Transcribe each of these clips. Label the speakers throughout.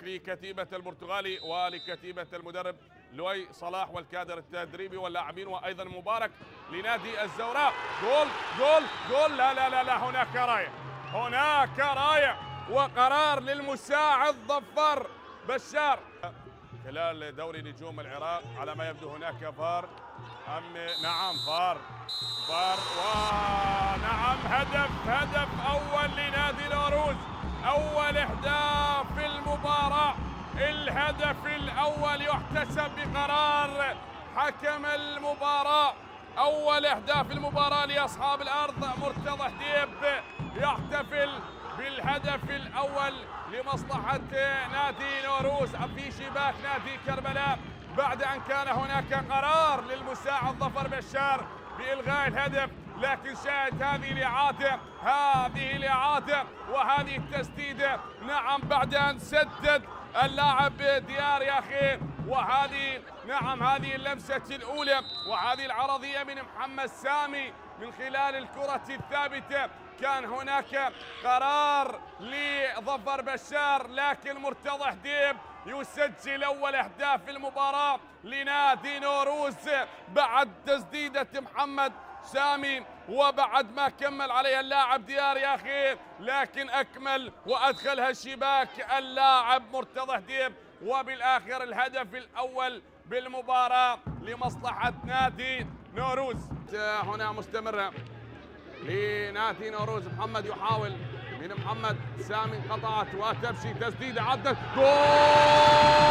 Speaker 1: لكتيبة البرتغالي ولكتيبة المدرب لؤي صلاح والكادر التدريبي واللاعبين، وأيضا مبارك لنادي الزوراء. جول جول جول. لا لا لا لا، هناك راية، هناك راية وقرار للمساعد ظفر بشار خلال دوري نجوم العراق. على ما يبدو هناك فار نعم فار ونعم هدف أول لنادي نوروز، أول إهداف في المباراة. الهدف الأول يحتسب بقرار حكم المباراة. أول إهداف المباراة لأصحاب الأرض. مرتضى حديب يحتفل بالهدف الأول لمصلحة نادي نوروز في شباك نادي كربلاء، بعد أن كان هناك قرار للمساعد ظفر بشار بإلغاء الهدف. لكن شاهد هذه الإعادة وهذه التسديدة. نعم، بعد أن سدد اللاعب ديار يا أخي، وهذه نعم هذه اللمسة الأولى وهذه العرضية من محمد سامي من خلال الكرة الثابتة. كان هناك قرار لظفر بشار، لكن مرتضى حديب يسجل أول أهداف المباراة لنادي نوروز بعد تسديدة محمد سامي، وبعد ما كمل عليها اللاعب ديار يا أخي، لكن أكمل وأدخلها الشباك اللاعب مرتضى حديب. وبالآخر الهدف الأول بالمباراة لمصلحة نادي نوروز. هنا مستمرة لنادي نوروز. محمد يحاول من محمد سامي، انقطعت وتمشي تسديدة عدت جول.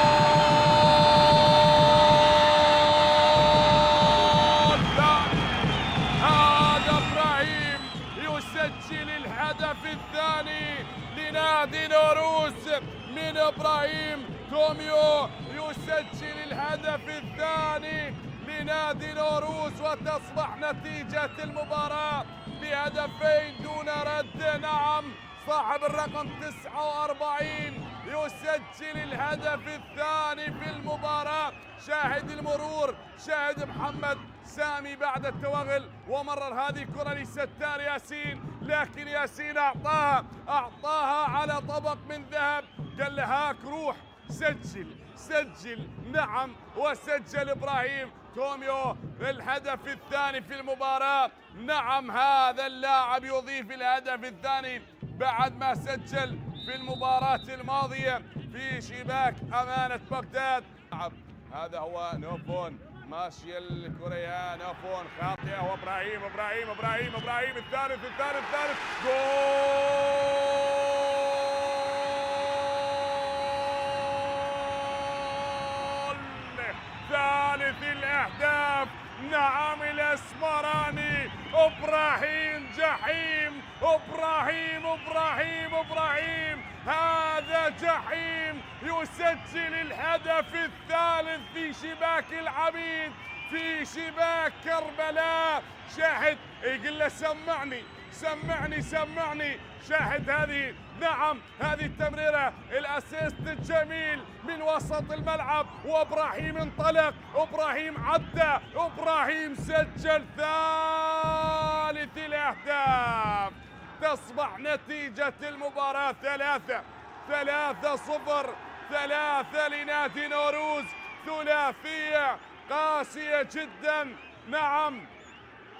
Speaker 1: يسجل الهدف الثاني لنادي نوروز من إبراهيم توميو، يسجل الهدف الثاني لنادي نوروز، وتصبح نتيجة المباراة بهدفين دون رد. نعم، صاحب الرقم 49 يسجل الهدف الثاني في المباراة. شاهد المرور، شاهد محمد سامي بعد التوغل، ومرر هذه الكرة لستار ياسين، لكن ياسين أعطاها على طبق من ذهب، قال له هاك روح سجل. نعم، وسجل إبراهيم توميو الهدف الثاني في المباراة. نعم، هذا اللاعب يضيف الهدف الثاني بعد ما سجل في المباراة الماضية في شباك أمانة بغداد. هذا هو نوفون، ماشية الكرة نوفون خاطئة، وإبراهيم الثالث جول، ثالث الأهداف. نعم، الأسمراني إبراهيم جحيم، إبراهيم هذا جحيم يسجل الهدف الثالث في شباك العبيد، في شباك كربلاء. شاهد يقول له سمعني. شاهد هذه، نعم هذه التمريرة، الأسيست الجميل من وسط الملعب، وإبراهيم انطلق، إبراهيم عدى، إبراهيم سجل ثالث الأهداف. تصبح نتيجة المباراة 3-0 لنادي نوروز. ثلاثية قاسية جدا. نعم،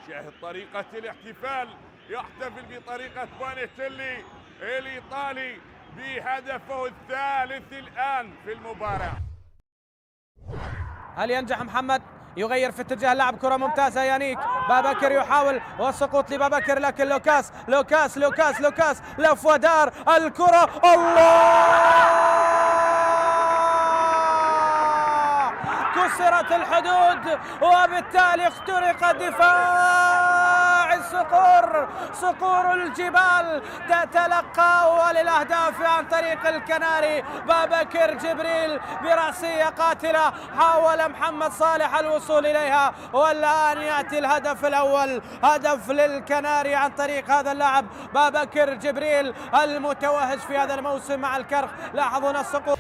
Speaker 1: شاهد طريقة الاحتفال، يحتفل بطريقة بونيتيلي الإيطالي بهدفه الثالث الآن في المباراة.
Speaker 2: هل ينجح محمد؟ يغير في اتجاه اللعب، كرة ممتازة يانيك بابكر يحاول والسقوط لبابكر، لكن لوكاس لف ودار الكرة. الله، كسرت الحدود وبالتالي اخترق دفاع صقور الجبال تتلقى أول الأهداف عن طريق الكناري. بابكر جبريل برأسية قاتلة، حاول محمد صالح الوصول إليها، والآن يأتي الهدف الأول، هدف للكناري عن طريق هذا اللاعب بابكر جبريل المتوهج في هذا الموسم مع الكرخ. لاحظوا السقوط.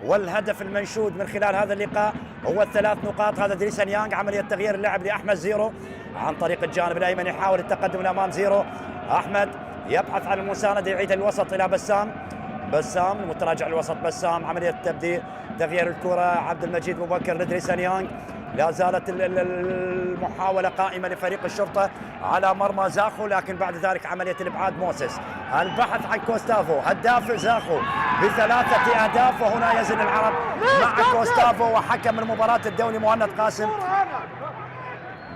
Speaker 3: والهدف المنشود من خلال هذا اللقاء هو الثلاث نقاط. هذا دريسن يانغ، عملية تغيير اللعب لأحمد زيرو عن طريق الجانب الأيمن، يحاول التقدم لأمام زيرو. أحمد يبحث عن المساندة، يعيد الوسط إلى بسام، بسام المتراجع الوسط، بسام عملية التبديل، تغيير الكرة عبد المجيد مبكر لدريسن يانغ. لا زالت المحاولة قائمة لفريق الشرطة على مرمى زاخو، لكن بعد ذلك عملية الإبعاد موسيس. البحث عن كوستافو، هداف زاخو ب3 أهداف، وهنا يزن العرب مع كوستافو. وحكم المباراة الدولي مهند قاسم،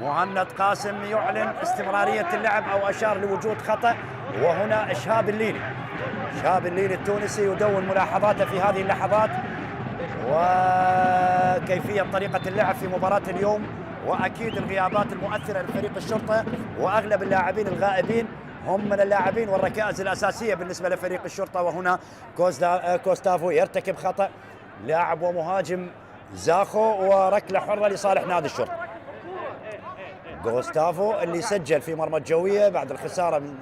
Speaker 3: مهند قاسم يعلن استمرارية اللعب أو أشار لوجود خطأ. وهنا شهاب الليلي، شهاب الليلي التونسي يدون ملاحظاته في هذه اللحظات وكيفية طريقة اللعب في مباراة اليوم، وأكيد الغيابات المؤثرة لفريق الشرطة، وأغلب اللاعبين الغائبين هم من اللاعبين والركائز الأساسية بالنسبة لفريق الشرطة. وهنا كوستافو يرتكب خطأ، لاعب ومهاجم زاخو، وركلة حرة لصالح نادي الشرطة. كوستافو اللي سجل في مرمى الجوية بعد الخسارة من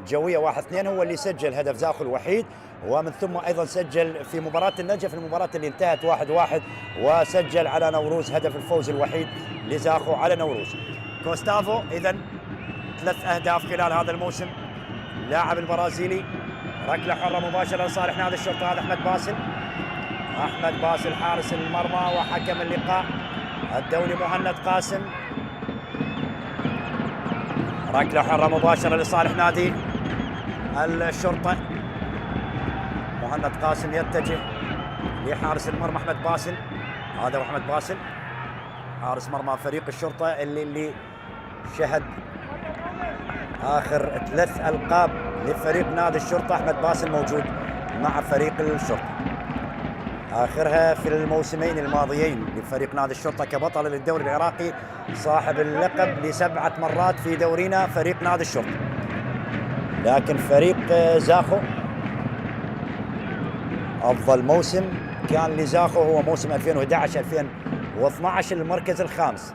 Speaker 3: الجوية 1-2، هو اللي سجل هدف زاخو الوحيد، ومن ثم أيضا سجل في مباراة النجف، المباراة اللي انتهت 1-1، وسجل على نوروز هدف الفوز الوحيد لزاخو على نوروز. كوستافو إذن 3 أهداف خلال هذا الموسم. اللاعب البرازيلي، ركلة حرة مباشرة لصالح نادي الشرطة. هذا أحمد باسل، أحمد باسل حارس المرمى وحكم اللقاء الدولي مهند قاسم. ركلة حرة مباشرة لصالح نادي الشرطة. مهند قاسم يتجه لحارس المرمى أحمد باسل. هذا أحمد باسل حارس مرمى فريق الشرطة اللي شهد آخر 3 ألقاب لفريق نادي الشرطة. أحمد باسل موجود مع فريق الشرطة، آخرها في الموسمين الماضيين لفريق نادي الشرطة كبطل للدوري العراقي، صاحب اللقب ل7 مرات في دورينا فريق نادي الشرطة. لكن فريق زاخو أفضل موسم كان لزاخو هو موسم 2011-2012 المركز الخامس،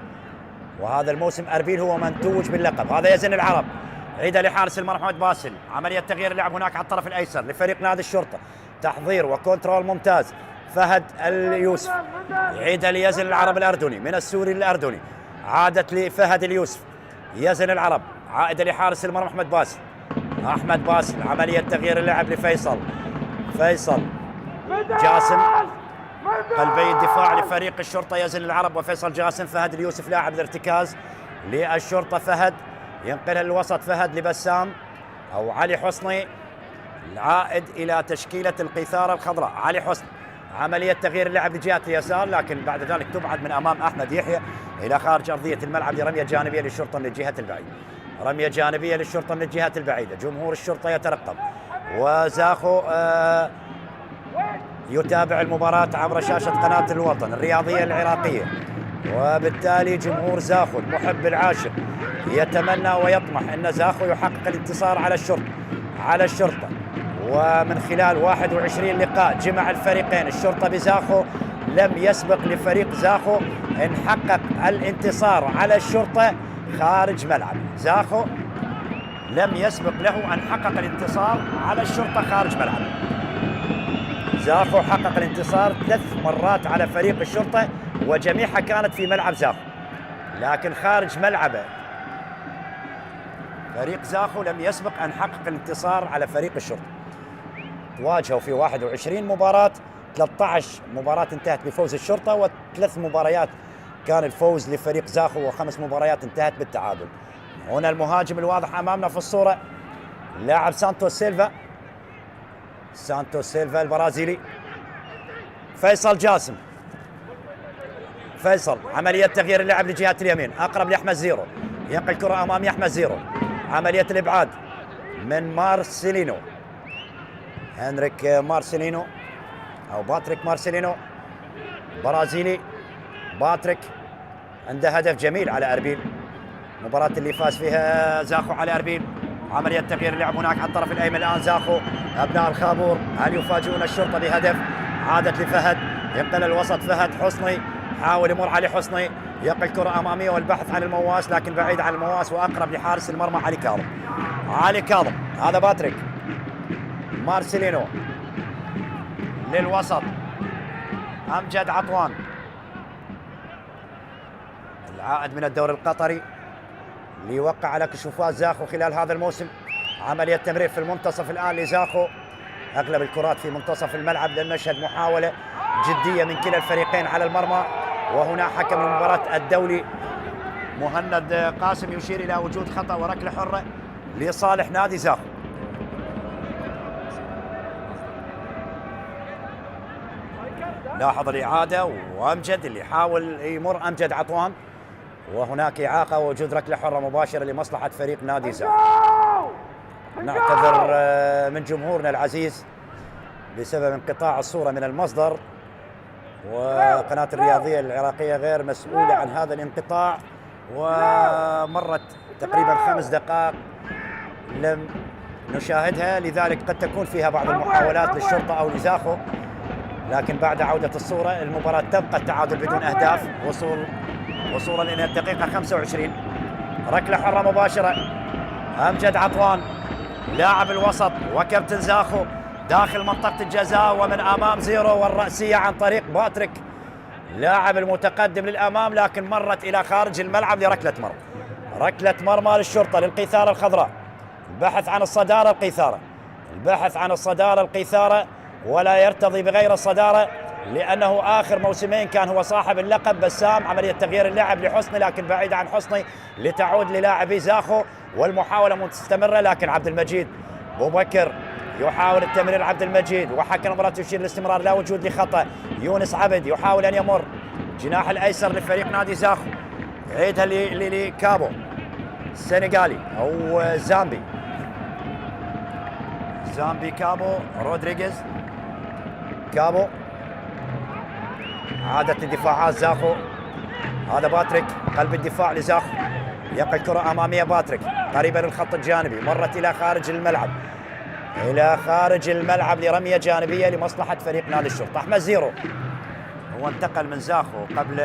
Speaker 3: وهذا الموسم أربيل هو من توج باللقب. هذا يزن العرب، عيدة لحارس المرمى محمد باسل، عملية تغيير اللعب هناك على الطرف الأيسر لفريق نادي الشرطة، تحضير وكنترول ممتاز. فهد اليوسف، عيدة ليزن العرب الأردني من السوري الأردني، عادت لفهد اليوسف، يزن العرب، عائدة لحارس المرمى محمد باسل، أحمد باسل، عملية تغيير اللعب لفيصل، فيصل جاسم، قلبي الدفاع لفريق الشرطة يزن العرب وفيصل جاسم. فهد اليوسف لاعب الارتكاز للشرطة، فهد ينقلها للوسط، فهد لبسام أو علي حسني، العائد إلى تشكيلة القيثارة الخضراء. علي حسني، عملية تغيير اللعب لجهة اليسار، لكن بعد ذلك تبعد من أمام أحمد يحيى إلى خارج أرضية الملعب لرمية جانبية للشرطة من الجهة البعيدة. رمية جانبية للشرطة من الجهة البعيدة. جمهور الشرطة يترقب، وزاخو يتابع المباراة عبر شاشة قناة الوطن الرياضية العراقية، وبالتالي جمهور زاخو المحب العاشق يتمنى ويطمح أن زاخو يحقق الانتصار على الشرطة. ومن خلال 21 لقاء جمع الفريقين، الشرطة بزاخو لم يسبق لفريق زاخو أن حقق الانتصار على الشرطة خارج ملعب. زاخو لم يسبق له أن حقق الانتصار على الشرطة خارج ملعب. زاخو حقق الانتصار 3 مرات على فريق الشرطة، وجميعها كانت في ملعب زاخو، لكن خارج ملعبه فريق زاخو لم يسبق أن حقق الانتصار على فريق الشرطة. تواجهوا في 21 مباراة، 13 مباراة انتهت بفوز الشرطة، و3 مباريات كان الفوز لفريق زاخو، و5 مباريات انتهت بالتعادل. هنا المهاجم الواضح أمامنا في الصورة، لاعب سانتوس سيلفا البرازيلي. فيصل جاسم، فيصل، عملية تغيير اللعب لجهة اليمين، أقرب لأحمد زيرو، ينقل كرة أمامي أحمد زيرو، عملية الإبعاد من مارسيلينو، هنريك مارسيلينو أو باتريك مارسيلينو، برازيلي. باتريك عنده هدف جميل على أربيل، مباراة اللي فاز فيها زاخو على أربيل. عملية تغيير اللعب هناك على الطرف الأيمن الآن زاخو، أبناء الخابور هل يفاجئون الشرطة بهدف؟ عادت لفهد، ينقل الوسط فهد، حسني حاول يمر علي حسني، يقل كرة أمامية والبحث عن المواس، لكن بعيد عن المواس وأقرب لحارس المرمى علي كاظم. هذا باتريك مارسيلينو للوسط، أمجد عطوان العائد من الدوري القطري اللي يوقع على كشوفات زاخو خلال هذا الموسم. عملية تمرير في المنتصف الآن لزاخو، أغلب الكرات في منتصف الملعب، لنشهد محاولة جدية من كلا الفريقين على المرمى. وهنا حكم المباراة الدولي مهند قاسم يشير إلى وجود خطأ وركلة حرة لصالح نادي زاخو. لاحظ الإعادة وأمجد اللي يحاول يمر أمجد عطوان، وهناك إعاقة ووجود ركلة حرة مباشرة لمصلحة فريق نادي زاخو. نعتذر من جمهورنا العزيز بسبب انقطاع الصورة من المصدر، وقناة الرياضية العراقية غير مسؤولة عن هذا الانقطاع، ومرت تقريبا 5 دقائق لم نشاهدها، لذلك قد تكون فيها بعض المحاولات للشرطة أو لزاخو، لكن بعد عودة الصورة المباراة تبقى التعادل بدون أهداف وصولا إلى الدقيقة 25. ركلة حرة مباشرة، أمجد عطوان لاعب الوسط وكابتن زاخو داخل منطقة الجزاء ومن أمام زيرو، والرأسية عن طريق باتريك لاعب المتقدم للأمام، لكن مرت إلى خارج الملعب لركلة مرمى. ركلة مرمى للشرطة للقيثارة الخضراء. البحث عن الصدارة القيثارة، البحث عن الصدارة القيثارة، ولا يرتضي بغير الصدارة لأنه آخر موسمين كان هو صاحب اللقب. بسام عملية تغيير اللعب لحسني، لكن بعيد عن حسني لتعود للاعبي زاخو، والمحاولة مستمرة، لكن عبد المجيد بوبكر يحاول التمرير. عبد المجيد وحكم المباراة يشير الاستمرار، لا وجود لخطأ. يونس عبد يحاول أن يمر جناح الأيسر لفريق نادي زاخو، عيدها لكابو السنغالي أو زامبي كابو رودريغيز. كابو عادت الدفاعات زاخو، هذا باتريك قلب الدفاع لزاخو، يقع الكرة أمامية باتريك قريبا للخط الجانبي، مرت إلى خارج الملعب، إلى خارج الملعب لرمية جانبية لمصلحة فريق نادي الشرطة. أحمد زيرو هو انتقل من زاخو قبل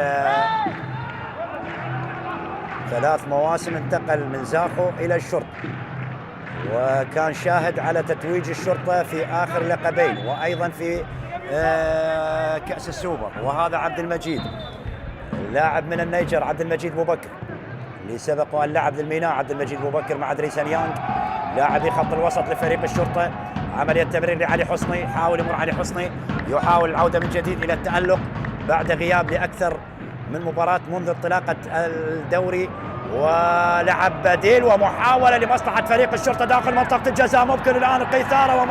Speaker 3: 3 مواسم، انتقل من زاخو إلى الشرطة، وكان شاهد على تتويج الشرطة في آخر لقبين، وأيضا في كأس السوبر. وهذا عبد المجيد لاعب من النيجر، عبد المجيد بوبكر اللي سبق أن لعب للميناء. عبد المجيد بوبكر مع دريسان يانغ لاعبي خط الوسط لفريق الشرطة. عملية تمرير لعلي حسني، يحاول يمر علي حسني، يحاول العودة من جديد إلى التألق بعد غياب لأكثر من مباراة منذ انطلاقة الدوري، ولعب بديل ومحاولة لمصلحة فريق الشرطة داخل منطقة الجزاء. ممكن الآن القيثارة،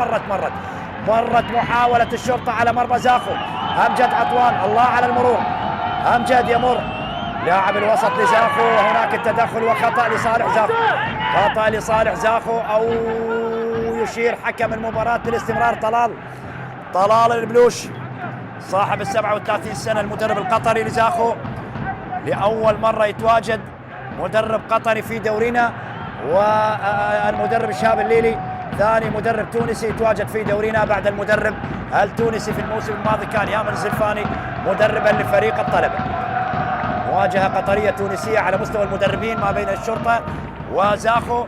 Speaker 3: ومرت محاولة الشرطة على مرمى زاخو. أمجد عطوان، الله على المرور، أمجد يمر لاعب الوسط لزاخو، وهناك التدخل وخطأ لصالح زاخو، خطأ لصالح زاخو، أو يشير حكم المباراة بالاستمرار. طلال البلوش صاحب 37 سنة، المدرب القطري لزاخو، لأول مرة يتواجد مدرب قطري في دورينا، والمدرب شهاب الليلي ثاني مدرب تونسي يتواجد في دورينا بعد المدرب التونسي في الموسم الماضي كان يامن الزلفاني مدربا لفريق الطلبة. مواجهة قطرية تونسية على مستوى المدربين ما بين الشرطة وزاخو،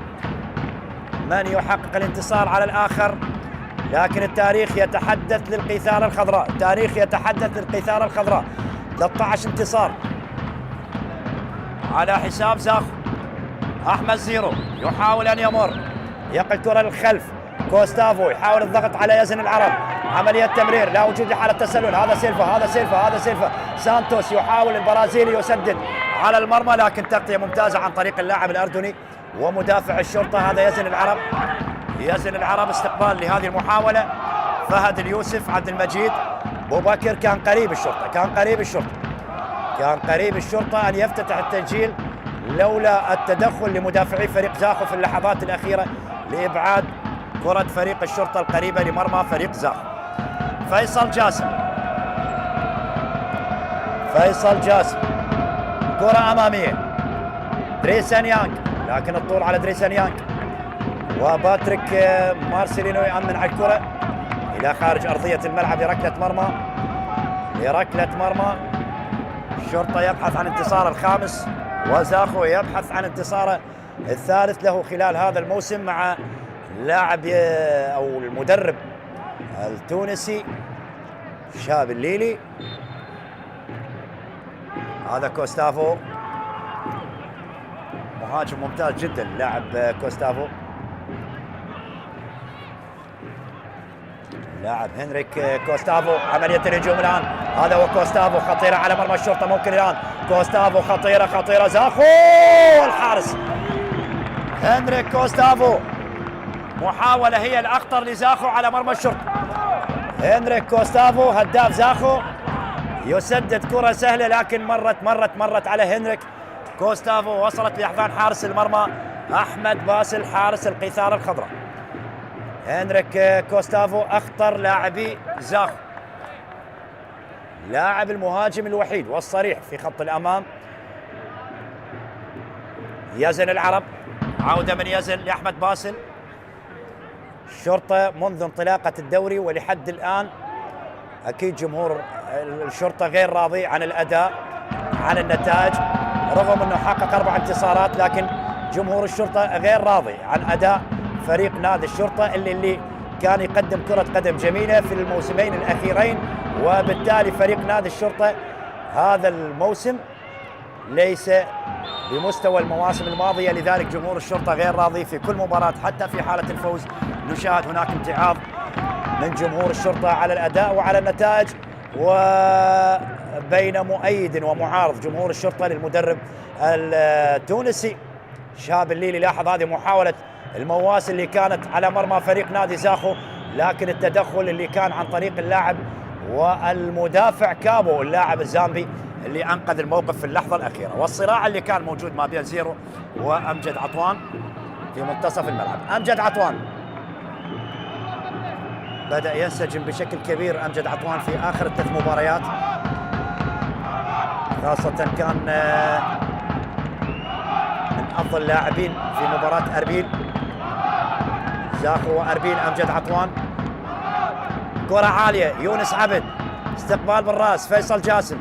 Speaker 3: من يحقق الانتصار على الآخر، لكن التاريخ يتحدث للقيثارة الخضراء، التاريخ يتحدث للقيثارة الخضراء. 13 انتصار على حساب زاخو. أحمد زيرو يحاول أن يمر، يقع الكرة للخلف، كوستافو يحاول الضغط على يزن العرب، عملية تمرير، لا وجود لحالة تسلل. هذا سيلفا سانتوس يحاول، البرازيلي يسدد على المرمى، لكن تغطية ممتازة عن طريق اللاعب الأردني ومدافع الشرطة هذا يزن العرب. استقبال لهذه المحاولة فهد اليوسف. عبد المجيد بوبكر كان قريب الشرطة أن يفتتح التسجيل لولا التدخل لمدافعي فريق زاخو في اللحظات الأخيرة لإبعاد كرة فريق الشرطة القريبة لمرمى فريق زاخو. فيصل جاسم كرة أمامية، دريسان يانغ، لكن الطول على دريسان يانغ، وباتريك مارسيلينو يأمن على الكرة إلى خارج أرضية الملعب لركلة مرمى. الشرطة يبحث عن انتصار الخامس، وزاخو يبحث عن انتصاره الثالث له خلال هذا الموسم مع لاعب أو المدرب التونسي شهاب الليلي. هذا كوستافو، مهاجم ممتاز جدا لاعب كوستافو. لاعب هنريك كوستافو، عملية الهجوم الآن، هذا هو كوستافو، خطيرة على مرمى الشرطة ممكن الآن، كوستافو خطيرة، زاخو الحارس. هنريك كوستافو، محاولة هي الأخطر لزاخو على مرمى الشرطة. هنريك كوستافو هداف زاخو يسدد كرة سهلة لكن مرت على هنريك كوستافو، وصلت لأحضان حارس المرمى أحمد باسل حارس القيثارة الخضراء. هنريك كوستافو أخطر لاعبي زاخو، لاعب المهاجم الوحيد والصريح في خط الأمام. يزن العرب، عودة من يزن لأحمد باسل. الشرطة منذ انطلاقة الدوري ولحد الآن أكيد جمهور الشرطة غير راضي عن الأداء، عن النتائج، رغم أنه حقق 4 انتصارات، لكن جمهور الشرطة غير راضي عن أداء فريق نادي الشرطة اللي كان يقدم كرة قدم جميلة في الموسمين الأخيرين، وبالتالي فريق نادي الشرطة هذا الموسم ليس بمستوى المواسم الماضية، لذلك جمهور الشرطة غير راضي في كل مباراة. حتى في حالة الفوز نشاهد هناك امتعاض من جمهور الشرطة على الأداء وعلى النتائج، وبين مؤيد ومعارض جمهور الشرطة للمدرب التونسي شهاب الليلي. لاحظ هذه محاولة المواس اللي كانت على مرمى فريق نادي زاخو، لكن التدخل اللي كان عن طريق اللاعب والمدافع كابو اللاعب الزامبي اللي أنقذ الموقف في اللحظة الأخيرة. والصراع اللي كان موجود ما بين زيرو وأمجد عطوان في منتصف الملعب. أمجد عطوان بدأ ينسجم بشكل كبير، أمجد عطوان في آخر 3 مباريات، خاصة كان من أفضل اللاعبين في مباراة أربيل. زاخو وأربيل، أمجد عطوان، كرة عالية، يونس عبد، استقبال بالراس، فيصل جاسم،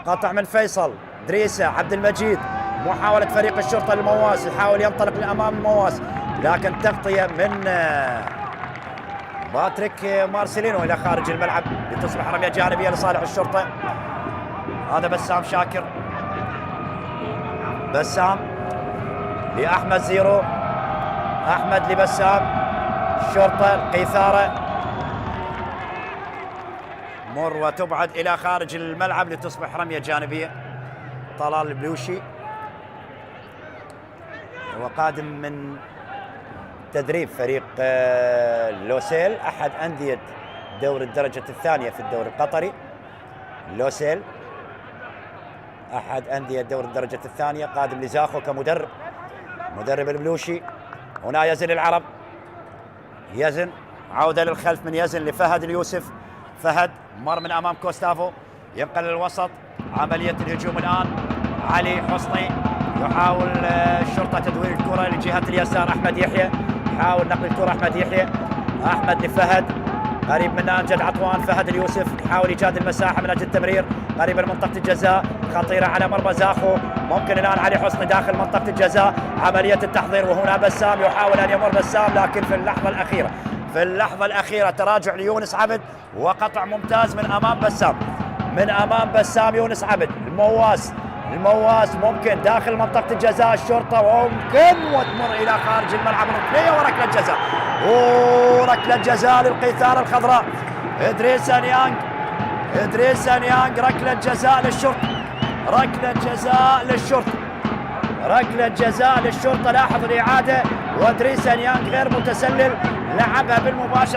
Speaker 3: قطع من فيصل، دريسة، عبد المجيد، محاولة فريق الشرطة للمواس، يحاول ينطلق لأمام المواس، لكن تغطية من باتريك مارسيلينو إلى خارج الملعب لتصبح رمية جانبية لصالح الشرطة. هذا بسام شاكر، بسام لأحمد زيرو، أحمد لبسام، الشرطة القيثارة مر وتبعد إلى خارج الملعب لتصبح رمية جانبية. طلال البلوشي هو قادم من تدريب فريق لوسيل، أحد أندية دوري الدرجة الثانية في الدوري القطري. لوسيل أحد أندية دوري الدرجة الثانية، قادم لزاخو كمدرب، مدرب البلوشي. هنا يزن العرب، يزن، عودة للخلف من يزن لفهد اليوسف، فهد مر من أمام كوستافو، ينقل للوسط، عملية الهجوم الآن، علي حصني يحاول الشرطة تدوير الكرة لجهة اليسار، أحمد يحيى يحاول نقل الكرة، أحمد يحيى، أحمد لفهد، قريب من أمجد عطوان، فهد اليوسف يحاول إيجاد المساحة من أجل التمرير قريب من منطقة الجزاء، خطيرة على مرمى زاخو، ممكن الآن علي حصني داخل منطقة الجزاء، عملية التحضير، وهنا بسام يحاول أن يمر بسام، لكن في اللحظة الأخيرة تراجع ليونس عبد وقطع ممتاز من أمام بسام، من أمام بسام يونس عبد. المواس ممكن داخل منطقة الجزاء، الشرطة وممكن وتمر إلى خارج الملعب، ركنية وركلة جزاء، وركلة جزاء للقيثارة الخضراء. إدريس أنيانغ، ركلة جزاء للشرطة، لاحظ الإعادة، وإدريس أنيانغ غير متسلل، لعبها بالمباشرة